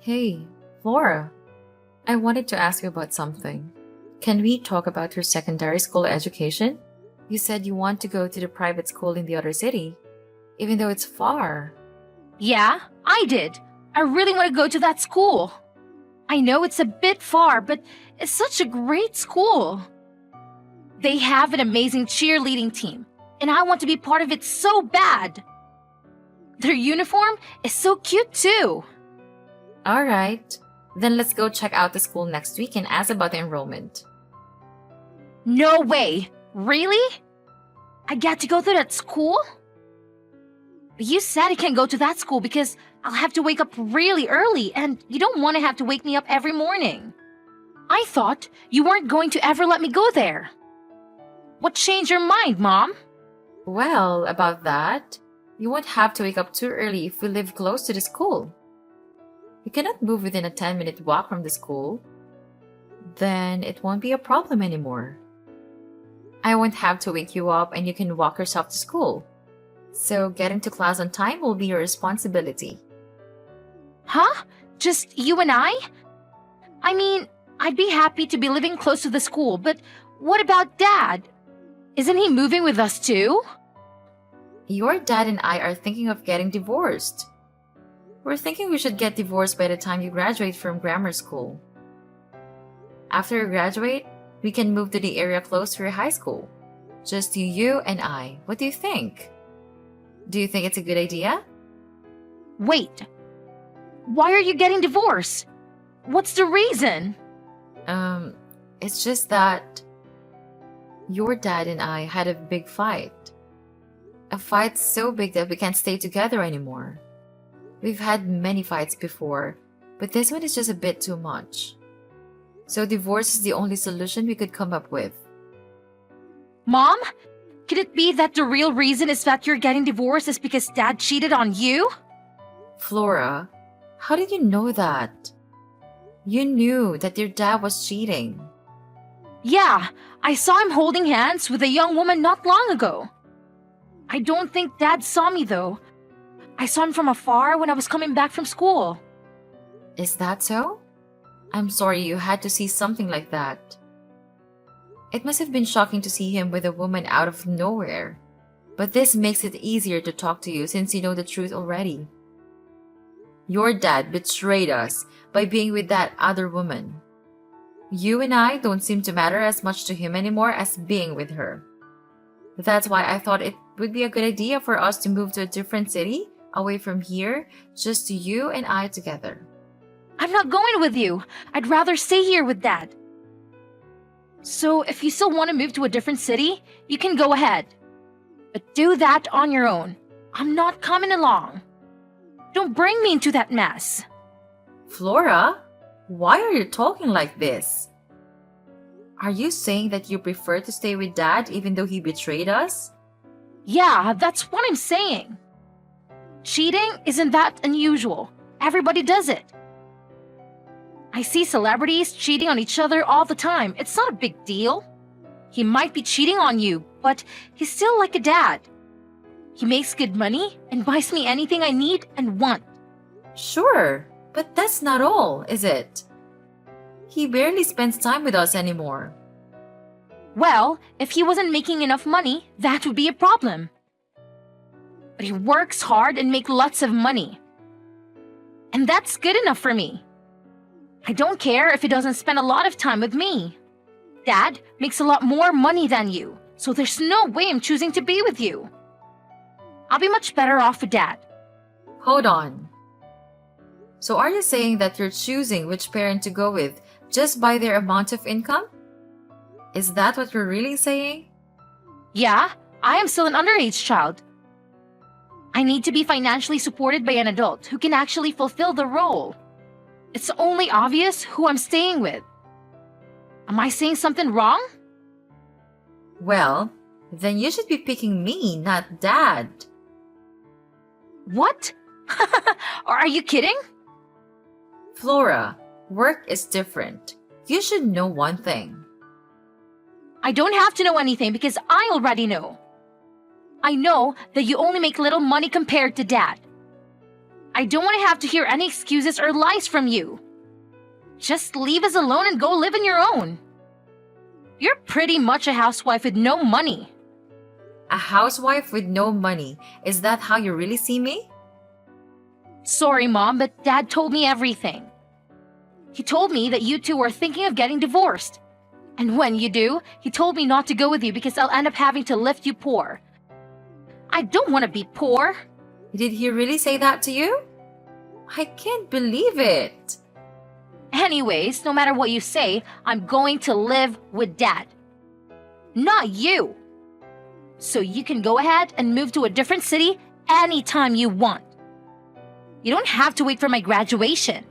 Hey, Laura, I wanted to ask you about something. Can we talk about your secondary school education? You said you want to go to the private school in the other city, even though it's far. Yeah, I did. I really want to go to that school. I know it's a bit far, but it's such a great school. They have an amazing cheerleading team, and I want to be part of it so bad. Their uniform is so cute too. Alright, then let's go check out the school next week and ask about the enrollment. No way. Really? I get to go to that school? But you said I can't go to that school because I'll have to wake up really early, and you don't want to have to wake me up every morning. I thought you weren't going to ever let me go there. What changed your mind, Mom? Well, about that, you won't have to wake up too early if we live close to the school. You cannot move within a 10-minute walk from the school. Then it won't be a problem anymore. I won't have to wake you up and you can walk yourself to school. So getting to class on time will be your responsibility. Huh? Just you and I? I mean, I'd be happy to be living close to the school, but what about Dad? Isn't he moving with us too? Your dad and I are thinking of getting divorced. We're thinking we should get divorced by the time you graduate from grammar school. After you graduate, we can move to the area close to your high school. Just you and I. What do you think? Do you think it's a good idea? Wait. Why are you getting divorced? What's the reason? It's just that your dad and I had a big fight. A fight so big that we can't stay together anymore. We've had many fights before, but this one is just a bit too much. So divorce is the only solution we could come up with. Mom? Could it be that the real reason is that you're getting divorced is because Dad cheated on you? Flora, how did you know that? You knew that your dad was cheating. Yeah, I saw him holding hands with a young woman not long ago. I don't think Dad saw me though. I saw him from afar when I was coming back from school. Is that so? I'm sorry you had to see something like that. It must have been shocking to see him with a woman out of nowhere. But this makes it easier to talk to you since you know the truth already. Your dad betrayed us by being with that other woman. You and I don't seem to matter as much to him anymore as being with her. That's why I thought it would be a good idea for us to move to a different city, away from here, just you and I together. I'm not going with you. I'd rather stay here with Dad. So if you still want to move to a different city, you can go ahead. But do that on your own. I'm not coming along. Don't bring me into that mess. Flora, why are you talking like this? Are you saying that you prefer to stay with Dad even though he betrayed us? Yeah, that's what I'm saying. Cheating isn't that unusual. Everybody does it. I see celebrities cheating on each other all the time. It's not a big deal. He might be cheating on you, but he's still like a dad. He makes good money and buys me anything I need and want. Sure, but that's not all, is it? He barely spends time with us anymore. Well, if he wasn't making enough money, that would be a problem. But he works hard and makes lots of money. And that's good enough for me. I don't care if he doesn't spend a lot of time with me. Dad makes a lot more money than you, so there's no way I'm choosing to be with you. I'll be much better off with Dad. Hold on. So are you saying that you're choosing which parent to go with just by their amount of income? Is that what you're really saying? Yeah, I am still an underage child. I need to be financially supported by an adult who can actually fulfill the role. It's only obvious who I'm staying with. Am I saying something wrong? Well, then you should be picking me, not Dad. What? Are you kidding? Flora, work is different. You should know one thing. I don't have to know anything because I already know. I know that you only make little money compared to Dad. I don't want to have to hear any excuses or lies from you. Just leave us alone and go live on your own. You're pretty much a housewife with no money. A housewife with no money. Is that how you really see me? Sorry, Mom, but Dad told me everything. He told me that you two are thinking of getting divorced. And when you do, he told me not to go with you because I'll end up having to lift you poor. I don't want to be poor. Did he really say that to you? I can't believe it. Anyways, no matter what you say, I'm going to live with Dad. Not you. So you can go ahead and move to a different city anytime you want. You don't have to wait for my graduation.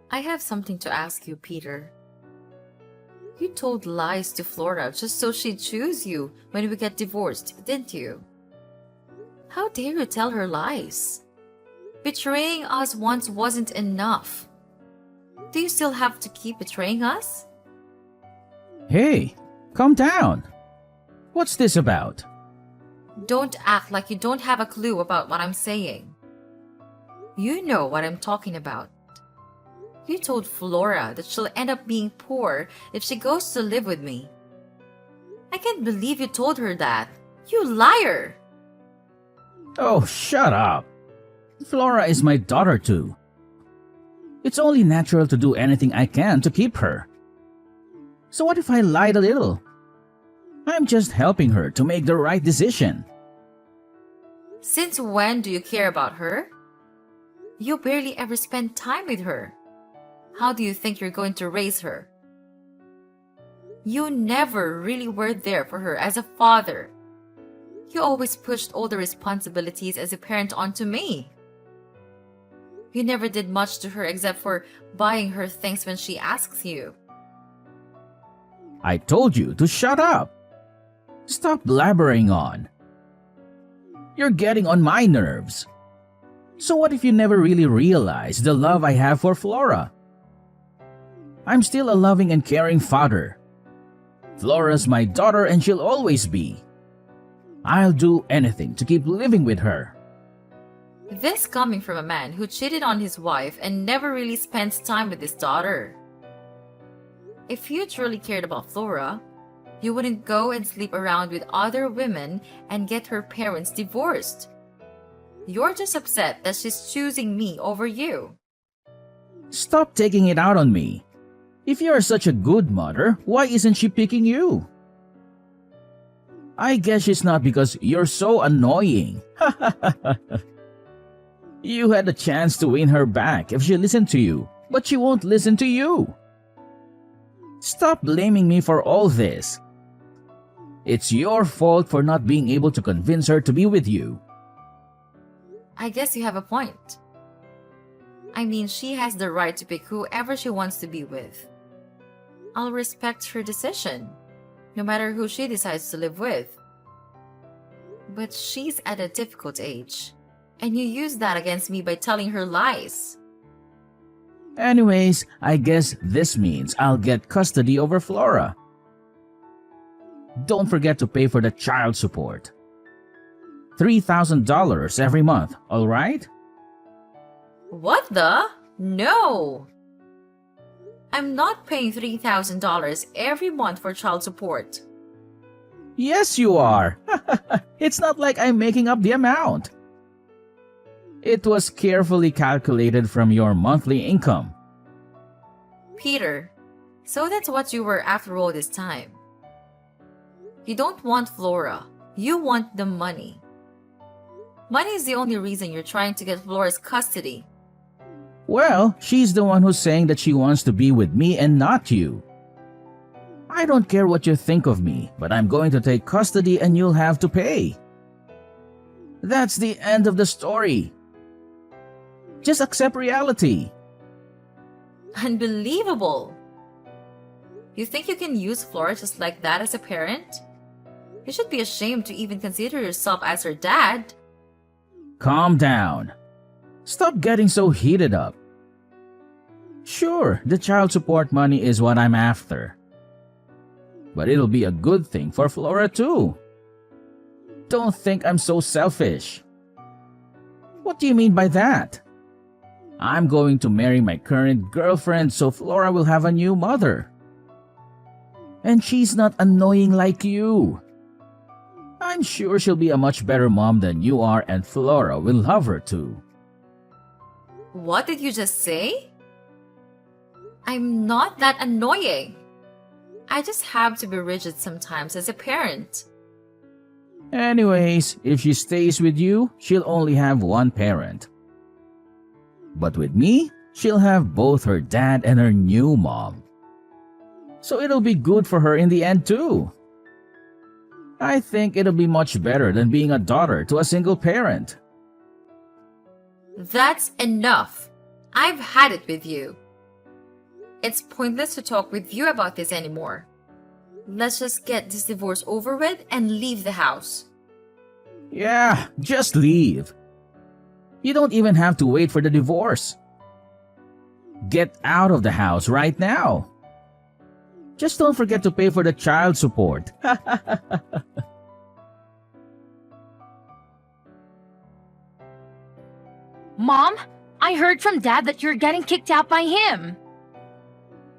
I have something to ask you, Peter. You told lies to Flora just so she'd choose you when we get divorced, didn't you? How dare you tell her lies? Betraying us once wasn't enough. Do you still have to keep betraying us? Hey, calm down. What's this about? Don't act like you don't have a clue about what I'm saying. You know what I'm talking about. You told Flora that she'll end up being poor if she goes to live with me. I can't believe you told her that. You liar! Oh, shut up. Flora is my daughter too. It's only natural to do anything I can to keep her. So what if I lied a little? I'm just helping her to make the right decision. Since when do you care about her? You barely ever spend time with her. How do you think you're going to raise her? You never really were there for her as a father. You always pushed all the responsibilities as a parent onto me. You never did much to her except for buying her things when she asks you. I told you to shut up. Stop blabbering on. You're getting on my nerves. So what if you never really realized the love I have for Flora? I'm still a loving and caring father. Flora's my daughter and she'll always be. I'll do anything to keep living with her. This coming from a man who cheated on his wife and never really spends time with his daughter. If you truly cared about Flora, you wouldn't go and sleep around with other women and get her parents divorced. You're just upset that she's choosing me over you. Stop taking it out on me. If you're such a good mother, why isn't she picking you? I guess she's not because you're so annoying. You had a chance to win her back if she listened to you, but she won't listen to you. Stop blaming me for all this. It's your fault for not being able to convince her to be with you. I guess you have a point. I mean, she has the right to pick whoever she wants to be with. I'll respect her decision, no matter who she decides to live with. But she's at a difficult age, and you use that against me by telling her lies. Anyways, I guess this means I'll get custody over Flora. Don't forget to pay for the child support. $3,000 every month, alright? What the? No! I'm not paying $3,000 every month for child support. Yes, you are. It's not like I'm making up the amount. It was carefully calculated from your monthly income. Peter, so that's what you were after all this time. You don't want Flora. You want the money. Money is the only reason you're trying to get Flora's custody. Well, she's the one who's saying that she wants to be with me and not you. I don't care what you think of me, but I'm going to take custody and you'll have to pay. That's the end of the story. Just accept reality. Unbelievable! You think you can use Flora just like that as a parent? You should be ashamed to even consider yourself as her dad. Calm down. Stop getting so heated up. Sure, the child support money is what I'm after. But it'll be a good thing for Flora too. don't think I'm so selfish. What do you mean by that? I'm going to marry my current girlfriend so Flora will have a new mother. And she's not annoying like you. I'm sure she'll be a much better mom than you are, and Flora will love her too. What did you just say? I'm not that annoying. I just have to be rigid sometimes as a parent. Anyways, if she stays with you, she'll only have one parent. But with me, she'll have both her dad and her new mom. So it'll be good for her in the end too. I think it'll be much better than being a daughter to a single parent. That's enough. I've had it with you. It's pointless to talk with you about this anymore. Let's just get this divorce over with and leave the house. Yeah, just leave. You don't even have to wait for the divorce. Get out of the house right now. Just don't forget to pay for the child support. Mom, I heard from Dad that you're getting kicked out by him.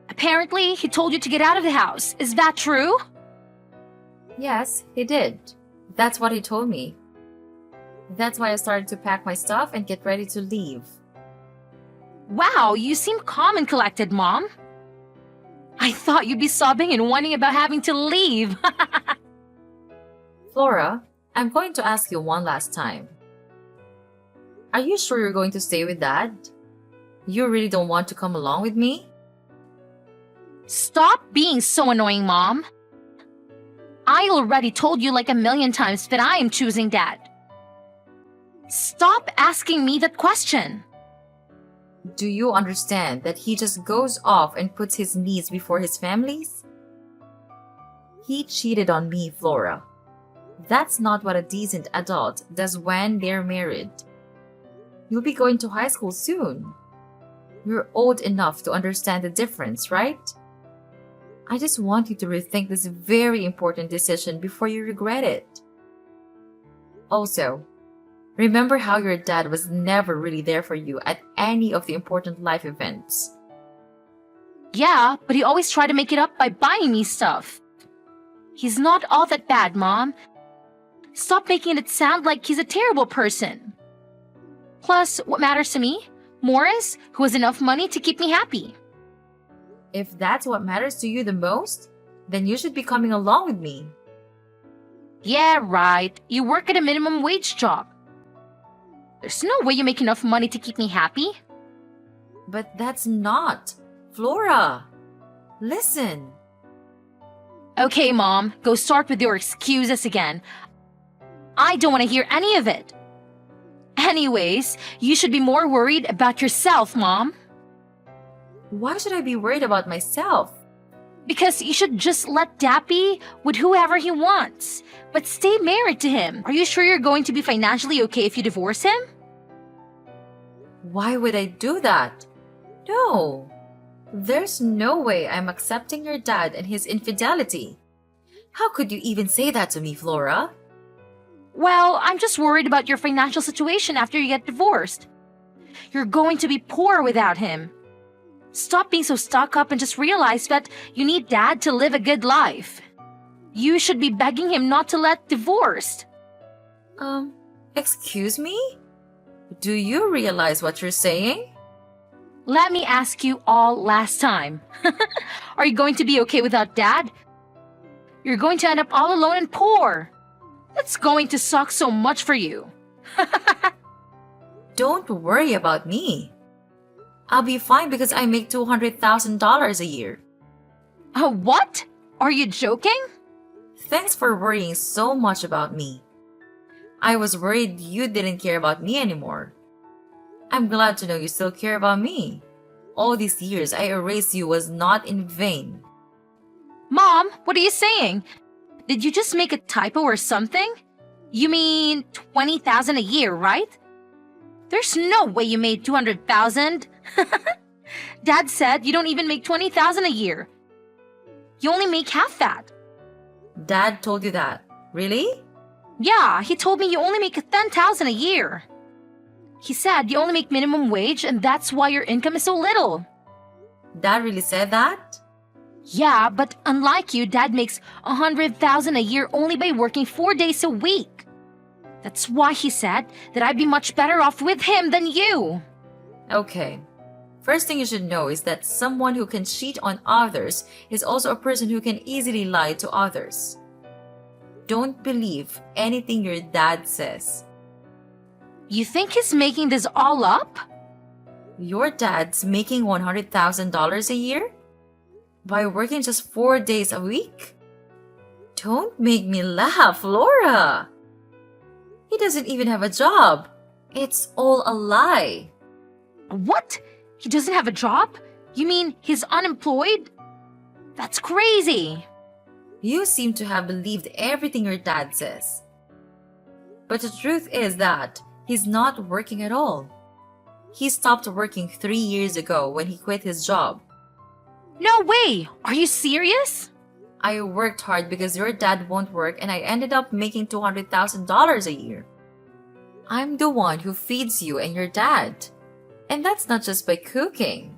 Apparently, he told you to get out of the house. Is that true? Yes, he did. That's what he told me. That's why I started to pack my stuff and get ready to leave. Wow, you seem calm and collected, Mom. I thought you'd be sobbing and whining about having to leave. Flora, I'm going to ask you one last time. Are you sure you're going to stay with Dad? You really don't want to come along with me? Stop being so annoying, Mom. I already told you like a million times that I am choosing Dad. Stop asking me that question. Do you understand that he just goes off and puts his needs before his family's? He cheated on me, Flora. That's not what a decent adult does when they're married. You'll be going to high school soon. You're old enough to understand the difference, right? I just want you to rethink this very important decision before you regret it. Also, remember how your dad was never really there for you at any of the important life events. Yeah, but he always tried to make it up by buying me stuff. He's not all that bad, Mom. Stop making it sound like he's a terrible person. Plus, what matters to me? Morris, who has enough money to keep me happy. If that's what matters to you the most, then you should be coming along with me. Yeah, right. You work at a minimum wage job. There's no way you make enough money to keep me happy. But that's not. Flora, listen. Okay, Mom, go start with your excuses again. I don't want to hear any of it. Anyways, you should be more worried about yourself, Mom. Why should I be worried about myself? Because you should just let Dad be with whoever he wants, but stay married to him. Are you sure you're going to be financially okay if you divorce him? Why would I do that? No. There's no way I'm accepting your dad and his infidelity. How could you even say that to me, Flora? Well, I'm just worried about your financial situation after you get divorced. You're going to be poor without him. Stop being so stuck up and just realize that you need Dad to live a good life. You should be begging him not to let divorced. Excuse me? Do you realize what you're saying? Let me ask you all last time. Are you going to be okay without Dad? You're going to end up all alone and poor. That's going to suck so much for you. Don't worry about me. I'll be fine because I make $200,000 a year. What? Are you joking? Thanks for worrying so much about me. I was worried you didn't care about me anymore. I'm glad to know you still care about me. All these years I erased you was not in vain. Mom, what are you saying? Did you just make a typo or something? You mean 20,000 a year, right? There's no way you made 200,000. Dad said you don't even make 20,000 a year. You only make half that. Dad told you that. Really? Yeah, he told me you only make 10,000 a year. He said you only make minimum wage and that's why your income is so little. Dad really said that? Yeah, but unlike you, Dad makes 100,000 a year only by working 4 days a week. That's why he said that I'd be much better off with him than you. Okay. First thing you should know is that someone who can cheat on others is also a person who can easily lie to others. Don't believe anything your dad says. You think he's making this all up? Your dad's making $100,000 a year? By working just 4 days a week? Don't make me laugh, Laura! He doesn't even have a job. It's all a lie. What? He doesn't have a job? You mean he's unemployed? That's crazy. You seem to have believed everything your dad says. But the truth is that he's not working at all. He stopped working 3 years ago when he quit his job. No way! Are you serious? I worked hard because your dad won't work and I ended up making $200,000 a year. I'm the one who feeds you and your dad. And that's not just by cooking.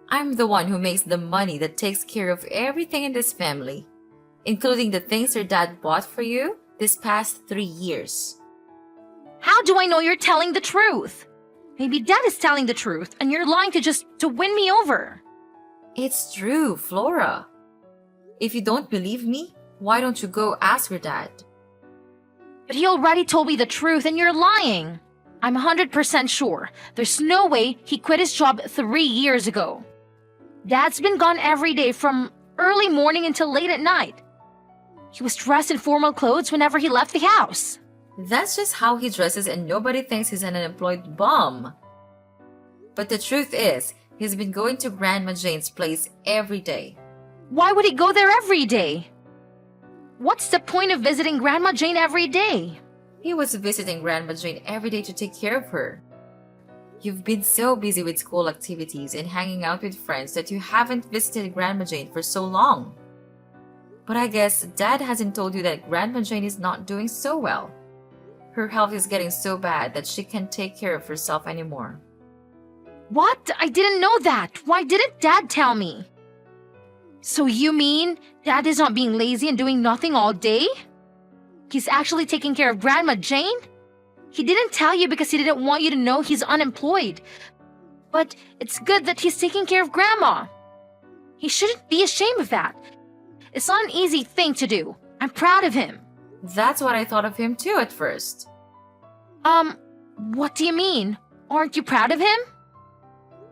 I'm the one who makes the money that takes care of everything in this family, including the things your dad bought for you this past 3 years. How do I know you're telling the truth? Maybe Dad is telling the truth and you're lying to win me over. It's true, Flora. If you don't believe me, why don't you go ask your dad? But he already told me the truth and you're lying. I'm 100% sure. There's no way he quit his job 3 years ago. Dad's been gone every day from early morning until late at night. He was dressed in formal clothes whenever he left the house. That's just how he dresses and nobody thinks he's an unemployed bum. But the truth is, he's been going to Grandma Jane's place every day. Why would he go there every day? What's the point of visiting Grandma Jane every day? He was visiting Grandma Jane every day to take care of her. You've been so busy with school activities and hanging out with friends that you haven't visited Grandma Jane for so long. But I guess Dad hasn't told you that Grandma Jane is not doing so well. Her health is getting so bad that she can't take care of herself anymore. What? I didn't know that. Why didn't Dad tell me? So you mean Dad is not being lazy and doing nothing all day? He's actually taking care of Grandma Jane? He didn't tell you because he didn't want you to know he's unemployed. But it's good that he's taking care of Grandma. He shouldn't be ashamed of that. It's not an easy thing to do. I'm proud of him. That's what I thought of him too at first. What do you mean? Aren't you proud of him?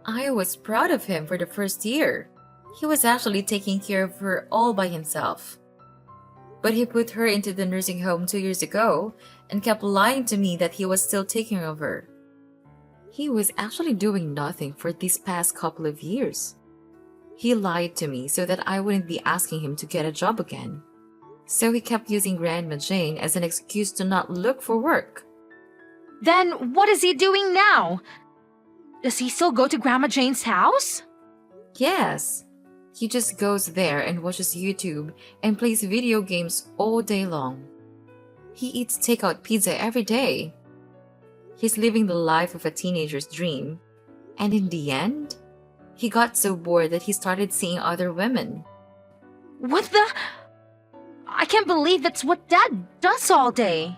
I was proud of him for the first year. He was actually taking care of her all by himself. But he put her into the nursing home 2 years ago and kept lying to me that he was still taking care of her. He was actually doing nothing for these past couple of years. He lied to me so that I wouldn't be asking him to get a job again. So he kept using Grandma Jane as an excuse to not look for work. Then what is he doing now? Does he still go to Grandma Jane's house? Yes. He just goes there and watches YouTube and plays video games all day long. He eats takeout pizza every day. He's living the life of a teenager's dream. And in the end, he got so bored that he started seeing other women. What the? I can't believe that's what Dad does all day.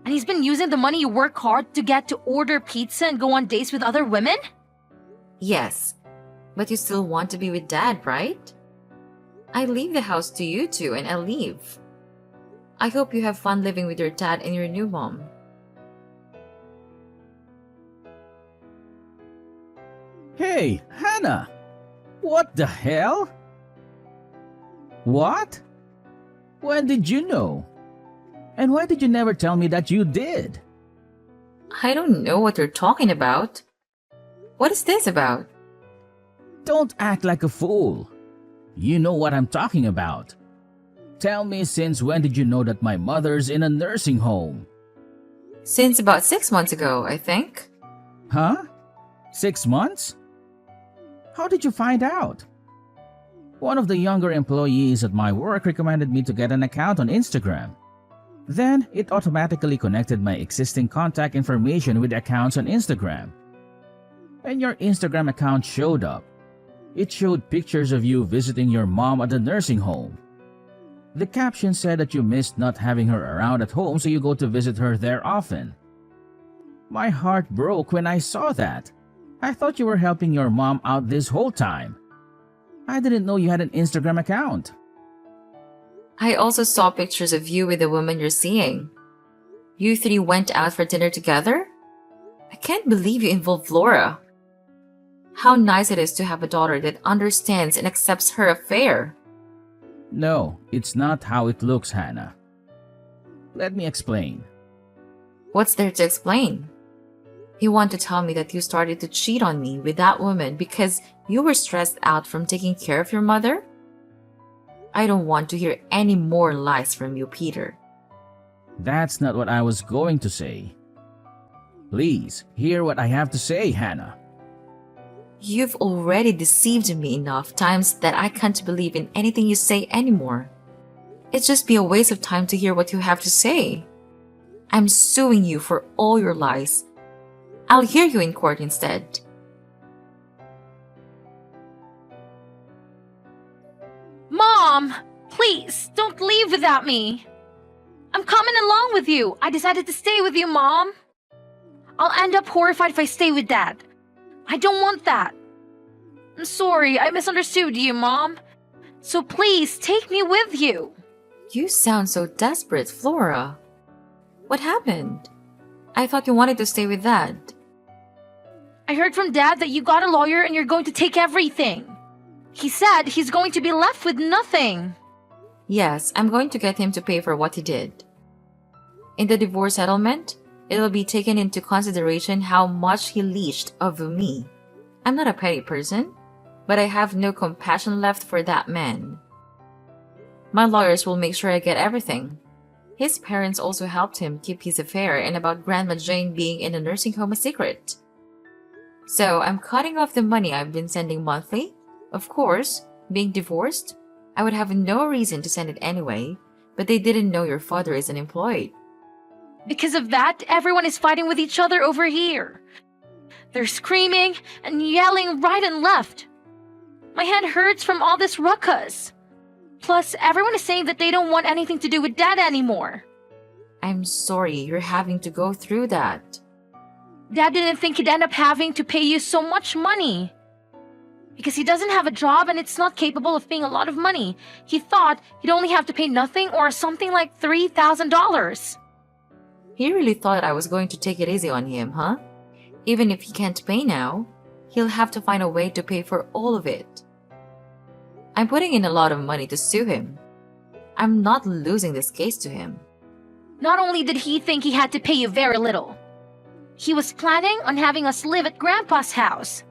And he's been using the money you work hard to get to order pizza and go on dates with other women? Yes, but you still want to be with Dad, right? I leave the house to you two and I'll leave. I hope you have fun living with your dad and your new mom. Hey, Hannah! What the hell? What? When did you know? And why did you never tell me that you did? I don't know what you're talking about. What is this about? Don't act like a fool. You know what I'm talking about. Tell me, since when did you know that my mother's in a nursing home? Since about 6 months ago, I think. Huh? 6 months? How did you find out? One of the younger employees at my work recommended me to get an account on Instagram. Then it automatically connected my existing contact information with accounts on Instagram. And your Instagram account showed up. It showed pictures of you visiting your mom at the nursing home. The caption said that you missed not having her around at home, so you go to visit her there often. My heart broke when I saw that. I thought you were helping your mom out this whole time. I didn't know you had an Instagram account. I also saw pictures of you with the woman you're seeing. You three went out for dinner together? I can't believe you involved Flora. How nice it is to have a daughter that understands and accepts her affair. No, it's not how it looks, Hannah. Let me explain. What's there to explain? You want to tell me that you started to cheat on me with that woman because you were stressed out from taking care of your mother? I don't want to hear any more lies from you, Peter. That's not what I was going to say. Please, hear what I have to say, Hannah. You've already deceived me enough times that I can't believe in anything you say anymore. It'd just be a waste of time to hear what you have to say. I'm suing you for all your lies. I'll hear you in court instead. Mom, please, don't leave without me. I'm coming along with you. I decided to stay with you, Mom. I'll end up horrified if I stay with Dad. I don't want that. I'm sorry, I misunderstood you, Mom. So please, take me with you. You sound so desperate, Flora. What happened? I thought you wanted to stay with Dad. I heard from Dad that you got a lawyer and you're going to take everything. He said he's going to be left with nothing. Yes, I'm going to get him to pay for what he did. In the divorce settlement, it will be taken into consideration how much he leached of me. I'm not a petty person, but I have no compassion left for that man. My lawyers will make sure I get everything. His parents also helped him keep his affair and about Grandma Jane being in a nursing home a secret. So I'm cutting off the money I've been sending monthly. Of course, being divorced, I would have no reason to send it anyway, but they didn't know your father is unemployed. Because of that, everyone is fighting with each other over here. They're screaming and yelling right and left. My head hurts from all this ruckus. Plus, everyone is saying that they don't want anything to do with Dad anymore. I'm sorry you're having to go through that. Dad didn't think he'd end up having to pay you so much money. Because he doesn't have a job and it's not capable of paying a lot of money. He thought he'd only have to pay nothing or something like $3,000. He really thought I was going to take it easy on him, huh? Even if he can't pay now, he'll have to find a way to pay for all of it. I'm putting in a lot of money to sue him. I'm not losing this case to him. Not only did he think he had to pay you very little, he was planning on having us live at Grandpa's house.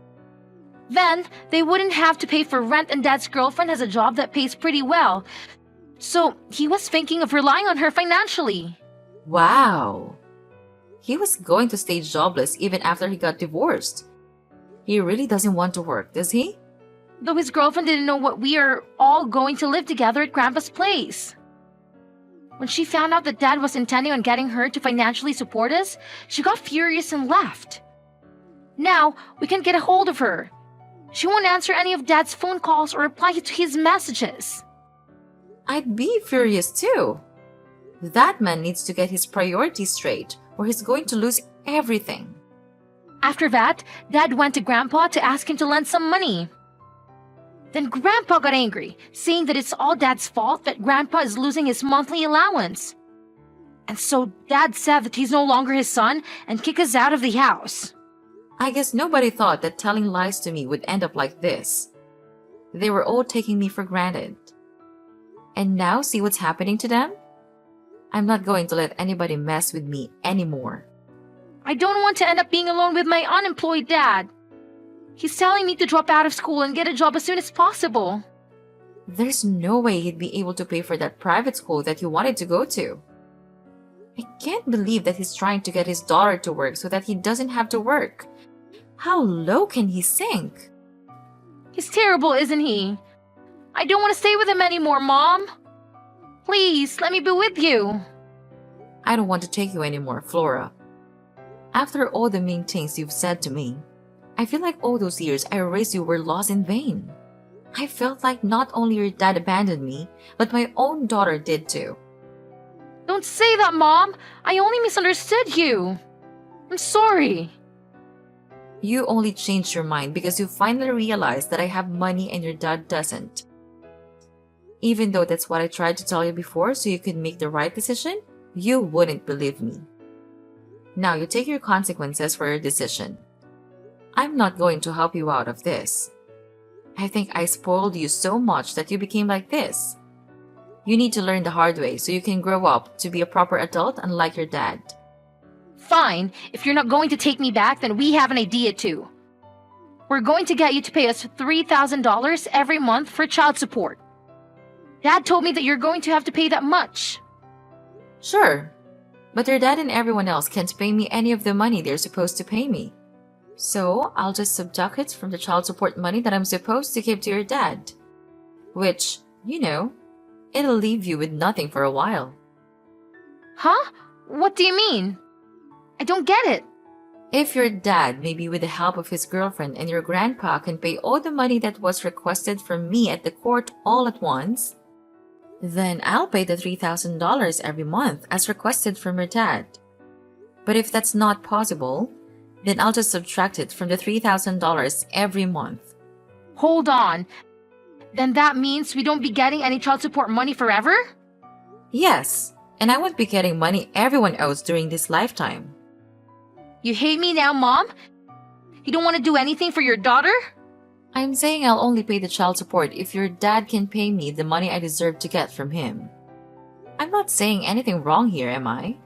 Then, they wouldn't have to pay for rent and Dad's girlfriend has a job that pays pretty well. So, he was thinking of relying on her financially. Wow! He was going to stay jobless even after he got divorced. He really doesn't want to work, does he? Though his girlfriend didn't know what we are all going to live together at Grandpa's place. When she found out that Dad was intending on getting her to financially support us, she got furious and left. Now, we can't get a hold of her. She won't answer any of Dad's phone calls or reply to his messages. I'd be furious too. That man needs to get his priorities straight or he's going to lose everything. After that, Dad went to Grandpa to ask him to lend some money. Then Grandpa got angry, saying that it's all Dad's fault that Grandpa is losing his monthly allowance. And so Dad said that he's no longer his son and kicked us out of the house. I guess nobody thought that telling lies to me would end up like this. They were all taking me for granted. And now see what's happening to them? I'm not going to let anybody mess with me anymore. I don't want to end up being alone with my unemployed dad. He's telling me to drop out of school and get a job as soon as possible. There's no way he'd be able to pay for that private school that he wanted to go to. I can't believe that he's trying to get his daughter to work so that he doesn't have to work. How low can he sink? He's terrible, isn't he? I don't want to stay with him anymore, Mom. Please, let me be with you. I don't want to take you anymore, Flora. After all the mean things you've said to me, I feel like all those years I raised you were lost in vain. I felt like not only your dad abandoned me, but my own daughter did too. Don't say that, Mom! I only misunderstood you. I'm sorry. You only changed your mind because you finally realized that I have money and your dad doesn't. Even though that's what I tried to tell you before so you could make the right decision, you wouldn't believe me. Now you take your consequences for your decision. I'm not going to help you out of this. I think I spoiled you so much that you became like this. You need to learn the hard way so you can grow up to be a proper adult unlike your dad. Fine, if you're not going to take me back, then we have an idea too. We're going to get you to pay us $3,000 every month for child support. Dad told me that you're going to have to pay that much. Sure, but your dad and everyone else can't pay me any of the money they're supposed to pay me. So I'll just subtract it from the child support money that I'm supposed to give to your dad. Which, it'll leave you with nothing for a while. Huh? What do you mean? I don't get it. If your dad, maybe with the help of his girlfriend and your grandpa, can pay all the money that was requested from me at the court all at once, then I'll pay the $3,000 every month as requested from your dad. But if that's not possible, then I'll just subtract it from the $3,000 every month. Hold on. Then that means we don't be getting any child support money forever? Yes, and I won't be getting money everyone owes during this lifetime. You hate me now, Mom? You don't want to do anything for your daughter? I'm saying I'll only pay the child support if your dad can pay me the money I deserve to get from him. I'm not saying anything wrong here, am I?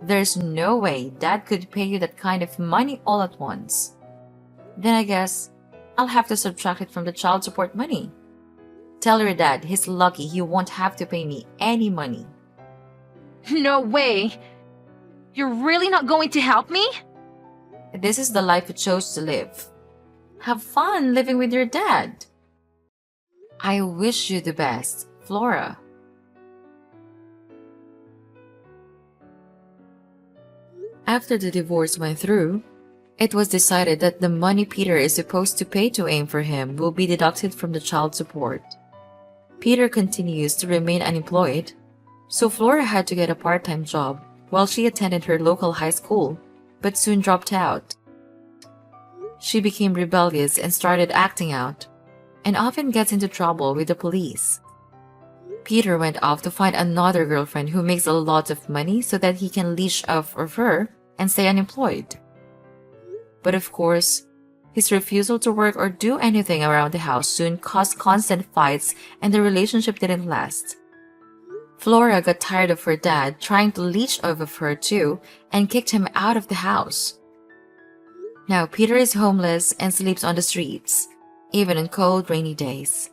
There's no way Dad could pay you that kind of money all at once. Then I guess I'll have to subtract it from the child support money. Tell your dad he's lucky he won't have to pay me any money. No way. You're really not going to help me? This is the life you chose to live. Have fun living with your dad. I wish you the best, Flora. After the divorce went through, it was decided that the money Peter is supposed to pay to aim for him will be deducted from the child support. Peter continues to remain unemployed, so Flora had to get a part-time job while she attended her local high school, but soon dropped out. She became rebellious and started acting out, and often gets into trouble with the police. Peter went off to find another girlfriend who makes a lot of money so that he can leash off of her and stay unemployed. But of course, his refusal to work or do anything around the house soon caused constant fights and the relationship didn't last. Flora got tired of her dad trying to leech off of her too and kicked him out of the house. Now Peter is homeless and sleeps on the streets, even on cold, rainy days.